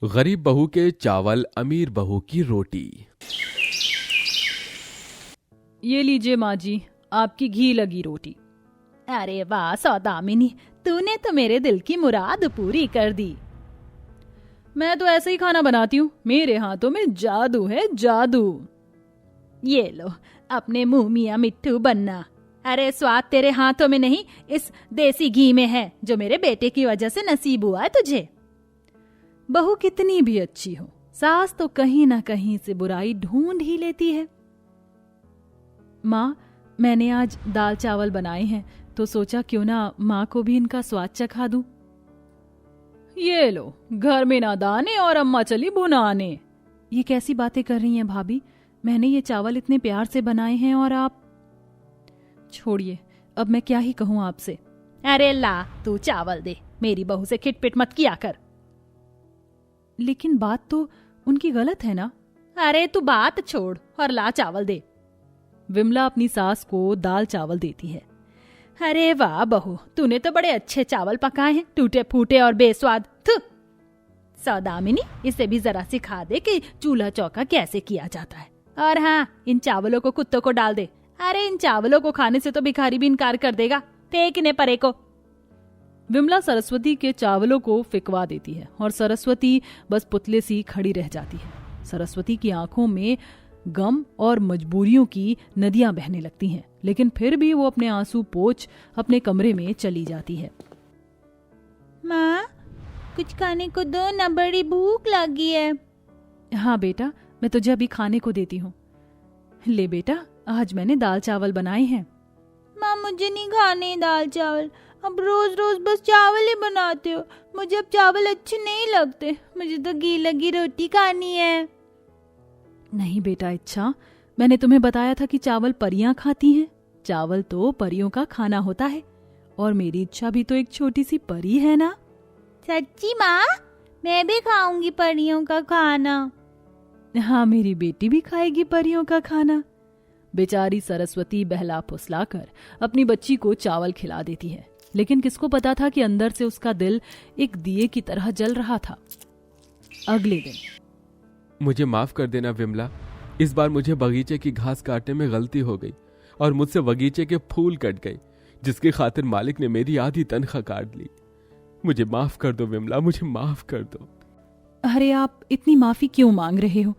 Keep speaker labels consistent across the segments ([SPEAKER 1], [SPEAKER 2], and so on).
[SPEAKER 1] गरीब बहू के चावल, अमीर बहू की रोटी।
[SPEAKER 2] ये लीजिए माँ जी, आपकी घी लगी रोटी।
[SPEAKER 3] अरे वाह सौदामिनी, तूने तो मेरे दिल की मुराद पूरी कर दी।
[SPEAKER 2] मैं तो ऐसे ही खाना बनाती हूँ, मेरे हाथों में जादू है, जादू।
[SPEAKER 3] ये लो अपने मुंह मियां मिट्ठू बनना। अरे स्वाद तेरे हाथों में नहीं, इस देसी घी में है जो मेरे बेटे की वजह से नसीब हुआ है तुझे।
[SPEAKER 2] बहू कितनी भी अच्छी हो, सास तो कहीं ना कहीं से बुराई ढूंढ ही लेती है। माँ, मैंने आज दाल चावल बनाए हैं तो सोचा क्यों ना माँ को भी इनका स्वाद चखा दूं। ये लो, घर में ना दाने और अम्मा चली भुनाने। ये कैसी बातें कर रही हैं भाभी? मैंने ये चावल इतने प्यार से बनाए हैं और आप। छोड़िए, अब मैं क्या ही कहूँ आपसे।
[SPEAKER 3] अरे ला तू चावल दे, मेरी बहू से खिटपिट मत किया कर।
[SPEAKER 2] लेकिन बात तो उनकी गलत है ना।
[SPEAKER 3] अरे तू बात छोड़ और ला चावल दे।
[SPEAKER 2] विमला अपनी सास को दाल चावल देती है।
[SPEAKER 3] अरे वाह बहू, तूने तो बड़े अच्छे चावल पकाए हैं, टूटे फूटे और बेस्वाद। थू। सौदामिनी, इसे भी जरा सिखा दे कि चूल्हा चौका कैसे किया जाता है। और हाँ, इन चावलों को कुत्तों को डाल दे। अरे इन चावलों को खाने से तो भिखारी भी इनकार कर देगा, फेंक इन्हें परे को।
[SPEAKER 2] विमला सरस्वती के चावलों को फिकवा देती है और सरस्वती बस पुतले सी खड़ी रह जाती है। सरस्वती की आंखों में गम और मजबूरियों की नदियां बहने लगती हैं, लेकिन फिर भी वो अपने आंसू पोंछ अपने कमरे में चली जाती है।
[SPEAKER 3] माँ, कुछ खाने को दो ना, बड़ी भूख लगी है।
[SPEAKER 2] हाँ बेटा, मैं तुझे अभी खाने को देती हूँ। ले बेटा, आज मैंने दाल चावल बनाए हैं।
[SPEAKER 3] माँ, मुझे नहीं खाने दाल चावल, अब रोज रोज बस चावल ही बनाते हो। मुझे अब चावल अच्छे नहीं लगते, मुझे तो घी लगी रोटी खानी है।
[SPEAKER 2] नहीं बेटा, इच्छा, मैंने तुम्हें बताया था कि चावल परियां खाती हैं। चावल तो परियों का खाना होता है और मेरी इच्छा भी तो एक छोटी सी परी है ना।
[SPEAKER 3] सच्ची माँ? मैं भी खाऊंगी परियों का खाना।
[SPEAKER 2] हाँ, मेरी बेटी भी खाएगी परियों का खाना। बेचारी सरस्वती बहला फुसला कर अपनी बच्ची को चावल खिला देती है, लेकिन किसको पता था कि अंदर से उसका दिल एक दिए की तरह जल रहा था। अगले दिन।
[SPEAKER 1] मुझे माफ कर देना विमला, इस बार मुझे बगीचे की घास काटने में गलती हो गई और मुझसे बगीचे के फूल कट गए, जिसकी खातिर मालिक ने मेरी आधी तनख्वाह काट ली। मुझे माफ कर दो विमला, मुझे माफ कर दो।
[SPEAKER 2] अरे आप इतनी माफी क्यों मांग रहे हो?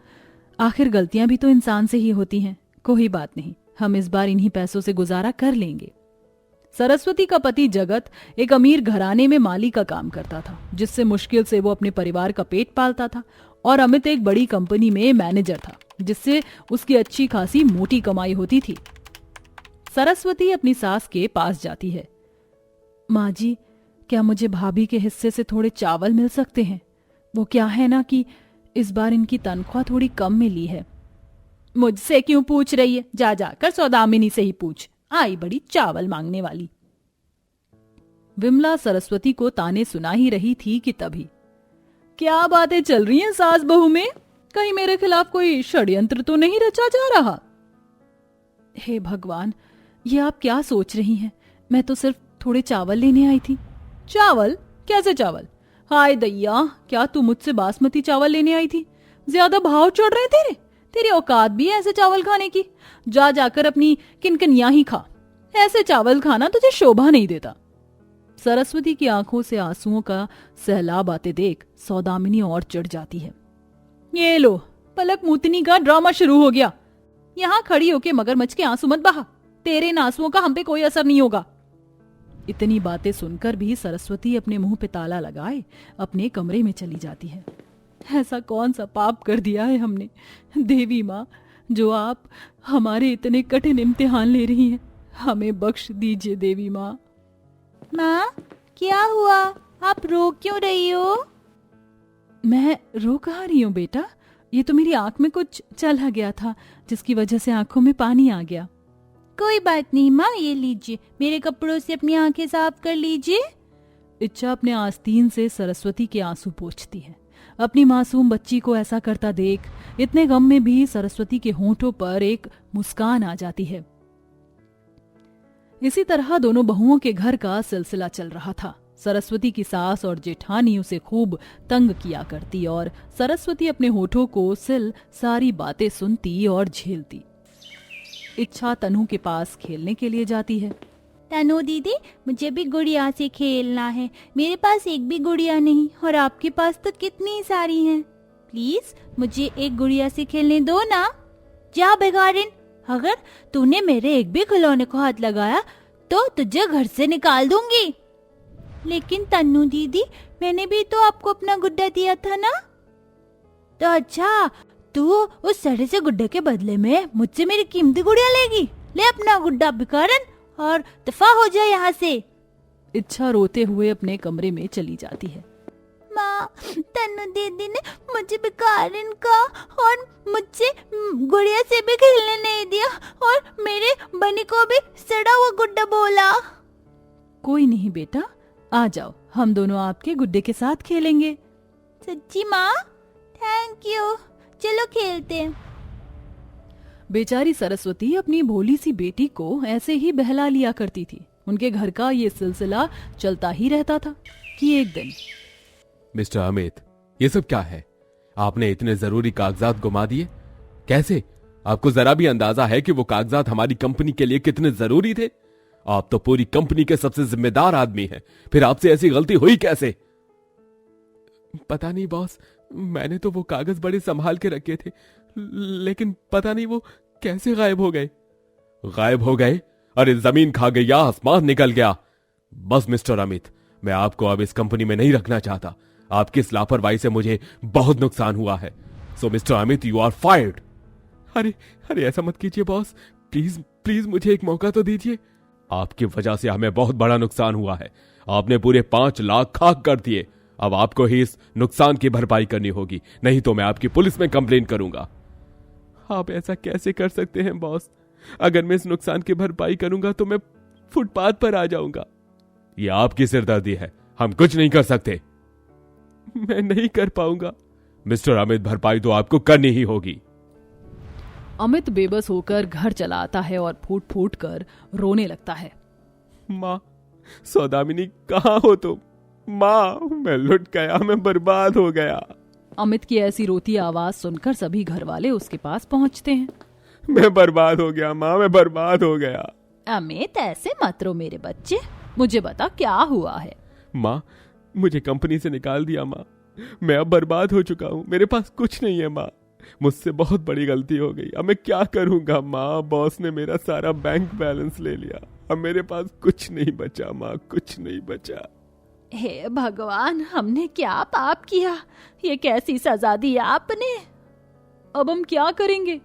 [SPEAKER 2] आखिर गलतियां भी तो इंसान से ही होती हैं। कोई बात नहीं, हम इस बार इन्हीं पैसों से गुजारा कर लेंगे। सरस्वती का पति जगत एक अमीर घराने में माली का काम करता था, जिससे मुश्किल से वो अपने परिवार का पेट पालता था, और अमित एक बड़ी कंपनी में मैनेजर था, जिससे उसकी अच्छी खासी मोटी कमाई होती थी। सरस्वती अपनी सास के पास जाती है। माँ जी, क्या मुझे भाभी के हिस्से से थोड़े चावल मिल सकते हैं? वो क्या है ना कि इस बार इनकी तनख्वाह थोड़ी कम मिली है।
[SPEAKER 3] मुझसे क्यों पूछ रही है? जा जाकर सौदामिनी से ही पूछ, आई बड़ी चावल मांगने वाली।
[SPEAKER 2] विमला सरस्वती को ताने सुना ही रही थी कि तभी क्या बातें चल रही हैं सास बहू में? कहीं मेरे खिलाफ कोई षड्यंत्र तो नहीं रचा जा रहा? हे भगवान, ये आप क्या सोच रही हैं? मैं तो सिर्फ थोड़े चावल लेने आई थी। चावल? कैसे चावल? हाय दैया, क्या तू मुझसे बासमती चावल लेने आई थी? ज्यादा भाव चढ़ रहे तेरे। तेरी औकात भी है ऐसे चावल खाने की? जा जाकर अपनी किनकिनियां ही खा। ऐसे चावल खाना तुझे शोभा नहीं देता। सरस्वती की आंखों से आंसुओं का सैलाब आते देख सौदामिनी और चिढ़ जाती है। ये लो, पलक मूतनी का ड्रामा शुरू हो गया। यहाँ खड़ी होके मगरमच्छ के आंसू मत बहा, तेरे इन आंसुओं का हम पे कोई असर नहीं होगा। इतनी बातें सुनकर भी सरस्वती अपने मुंह पे ताला लगाए अपने कमरे में चली जाती है। ऐसा कौन सा पाप कर दिया है हमने? देवी माँ, जो आप हमारे इतने कठिन इम्तिहान ले रही हैं, हमें बख्श दीजिए देवी माँ।
[SPEAKER 3] माँ, क्या हुआ? आप रो क्यों रही हो?
[SPEAKER 2] मैं रो कहाँ रही हूँ बेटा, ये तो मेरी आंख में कुछ चला गया था, जिसकी वजह से आंखों में पानी आ गया।
[SPEAKER 3] कोई बात नहीं माँ, ये लीजिए, मेरे कपड़ों से अपनी आंखें साफ कर लीजिए।
[SPEAKER 2] इच्छा अपने आस्तीन से सरस्वती के आंसू पोंछती है। अपनी मासूम बच्ची को ऐसा करता देख इतने गम में भी सरस्वती के होंठों पर एक मुस्कान आ जाती है। इसी तरह दोनों बहुओं के घर का सिलसिला चल रहा था। सरस्वती की सास और जेठानी उसे खूब तंग किया करती और सरस्वती अपने होठों को सिल सारी बातें सुनती और झेलती। इच्छा तनु के पास खेलने के लिए जाती है।
[SPEAKER 3] तनु दीदी, मुझे भी गुड़िया से खेलना है। मेरे पास एक भी गुड़िया नहीं और आपके पास तो कितनी सारी हैं। प्लीज मुझे एक गुड़िया से खेलने दो ना। जा भिखारिन, अगर तूने मेरे एक भी खिलौने को हाथ लगाया तो तुझे घर से निकाल दूंगी। लेकिन तन्नू दीदी, मैंने भी तो आपको अपना गुड्डा दिया था ना। तो अच्छा, तू उस सड़े से गुड्डे के बदले में मुझसे मेरी कीमती गुड़िया लेगी? ले अपना गुड्डा भिखारन और दफा हो जाए यहाँ से।
[SPEAKER 2] इच्छा रोते हुए अपने कमरे में चली जाती है।
[SPEAKER 3] माँ, तन्नू दीदी ने मुझे भिखारिन का और मुझसे गुड़िया से भी खेलने नहीं दिया और मेरे बनी को भी सड़ा हुआ गुड्डा बोला।
[SPEAKER 2] कोई नहीं बेटा, आ जाओ, हम दोनों आपके गुड्डे के साथ खेलेंगे।
[SPEAKER 3] सच्ची माँ? थैंक यू, चलो खेलते हैं।
[SPEAKER 2] बेचारी सरस्वती अपनी भोली सी बेटी को ऐसे ही बहला लिया करती थी। उनके घर का ये सिलसिला चलता ही रहता था कि एक दिन,
[SPEAKER 1] मिस्टर अमित, ये सब क्या है? आपने इतने जरूरी कागजात गुमा दिए? कैसे? आपको जरा भी अंदाजा है कि वो कागजात हमारी कंपनी के लिए कितने जरूरी थे? आप तो पूरी कंपनी के सबसे जिम्मेदार आदमी हैं, फिर आपसे ऐसी गलती हुई कैसे? पता नहीं बॉस, मैंने तो वो कागज बड़े संभाल के रखे थे, लेकिन पता नहीं वो कैसे गायब हो गए। गायब हो गए? अरे जमीन खा गई या आसमान निकल गया? बस मिस्टर अमित, मैं आपको अब इस कंपनी में नहीं रखना चाहता। आपकी इस लापरवाही से मुझे बहुत नुकसान हुआ है। So mister Amit, you are fired. अरे अरे ऐसा मत कीजिए बॉस, प्लीज प्लीज मुझे एक मौका तो दीजिए। आपकी वजह से हमें बहुत बड़ा नुकसान हुआ है। आपने पूरे 5 लाख खाक कर दिए। अब आपको ही इस नुकसान की भरपाई करनी होगी, नहीं तो मैं आपकी पुलिस में कंप्लेन करूंगा। आप ऐसा कैसे कर सकते हैं बॉस? अगर मैं इस नुकसान की भरपाई करूंगा तो मैं फुटपाथ पर आ जाऊंगा। ये आपकी सिरदर्दी है, हम कुछ नहीं कर सकते। मैं नहीं कर पाऊंगा। मिस्टर अमित, भरपाई तो आपको करनी ही होगी।
[SPEAKER 2] अमित बेबस होकर घर चला आता है और फूट फूट कर रोने लगता है।
[SPEAKER 1] माँ, सौदामिनी कहाँ हो तुम? माँ, मैं लुट गया, मैं बर्बाद हो गया।
[SPEAKER 2] अमित की ऐसी रोती आवाज सुनकर सभी घर वाले उसके पास पहुंचते हैं।
[SPEAKER 1] मैं बर्बाद हो गया माँ, मैं बर्बाद हो गया।
[SPEAKER 3] अमित, ऐसे मत रो मेरे बच्चे।
[SPEAKER 2] मुझे बता क्या हुआ है?
[SPEAKER 1] माँ, मुझे कंपनी से निकाल दिया माँ। मैं अब बर्बाद हो चुका हूँ, मेरे पास कुछ नहीं है माँ। मुझसे बहुत बड़ी गलती हो गई। अब मैं क्या करूंगा माँ? बॉस ने मेरा सारा बैंक बैलेंस ले लिया। अब मेरे पास कुछ नहीं बचा माँ, कुछ नहीं बचा।
[SPEAKER 3] हे भगवान, हमने क्या पाप किया? ये कैसी सजा दी आपने?
[SPEAKER 2] अब हम क्या करेंगे?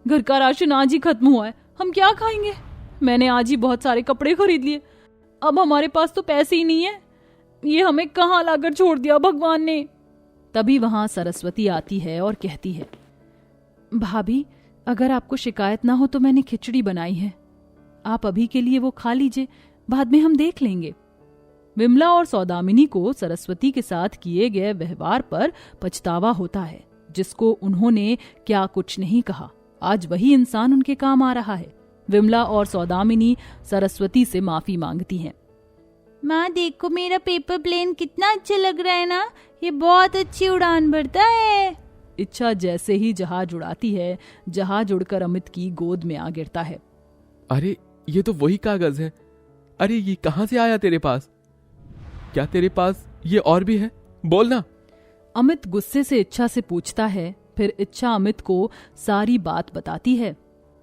[SPEAKER 2] घर का राशन आज ही खत्म हुआ है, हम क्या खाएंगे? मैंने आज ही बहुत सारे कपड़े खरीद लिए, अब हमारे पास तो पैसे ही नहीं है। ये हमें कहाँ लाकर छोड़ दिया भगवान ने। तभी वहां सरस्वती आती है और कहती है, भाभी, अगर आपको शिकायत ना हो तो मैंने खिचड़ी बनाई है, आप अभी के लिए वो खा लीजिए, बाद में हम देख लेंगे। विमला और सौदामिनी को सरस्वती के साथ किए गए व्यवहार पर पछतावा होता है, जिसको उन्होंने क्या कुछ नहीं कहा। आज वही इंसान उनके काम आ रहा है। विमला और सौदामिनी सरस्वती से माफी मांगती हैं।
[SPEAKER 3] माँ देखो, मेरा पेपर प्लेन कितना अच्छा लग रहा है ना, ये बहुत अच्छी उड़ान भरता है।
[SPEAKER 2] इच्छा जैसे ही जहाज उड़ाती है, जहाज उड़कर अमित की गोद में आ गिरता है।
[SPEAKER 1] अरे ये तो वही कागज है। अरे ये कहां से आया तेरे पास? क्या तेरे पास ये और भी है? बोलना।
[SPEAKER 2] अमित गुस्से से इच्छा से पूछता है। फिर इच्छा अमित को सारी बात बताती है।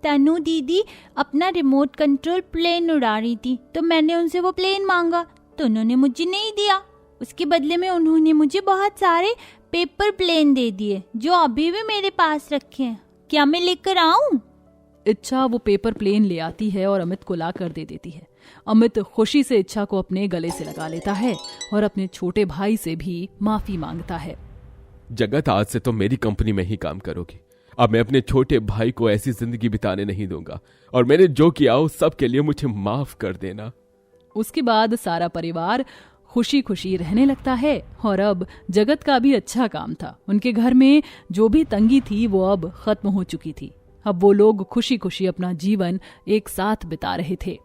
[SPEAKER 3] तनु दीदी अपना रिमोट कंट्रोल प्लेन उड़ा रही थी, तो मैंने उनसे वो प्लेन मांगा तो उन्होंने मुझे नहीं दिया। उसके बदले में उन्होंने मुझे बहुत सारे पेपर प्लेन दे दिए, जो अभी भी मेरे पास रखे हैं। क्या मैं लेकर आऊं?
[SPEAKER 2] इच्छा वो पेपर प्लेन ले आती है और अमित को ला कर दे देती है। अमित खुशी से इच्छा को अपने गले से लगा लेता है और अपने छोटे भाई से भी माफी मांगता है।
[SPEAKER 1] जगत, आज से तो मेरी कंपनी में ही काम करोगी। अब मैं अपने छोटे भाई को ऐसी जिंदगी बिताने नहीं दूंगा, और मैंने जो किया उस सब के लिए मुझे माफ कर देना।
[SPEAKER 2] उसके बाद सारा परिवार खुशी खुशी रहने लगता है और अब जगत का भी अच्छा काम था। उनके घर में जो भी तंगी थी वो अब खत्म हो चुकी थी। अब वो लोग खुशी खुशी अपना जीवन एक साथ बिता रहे थे।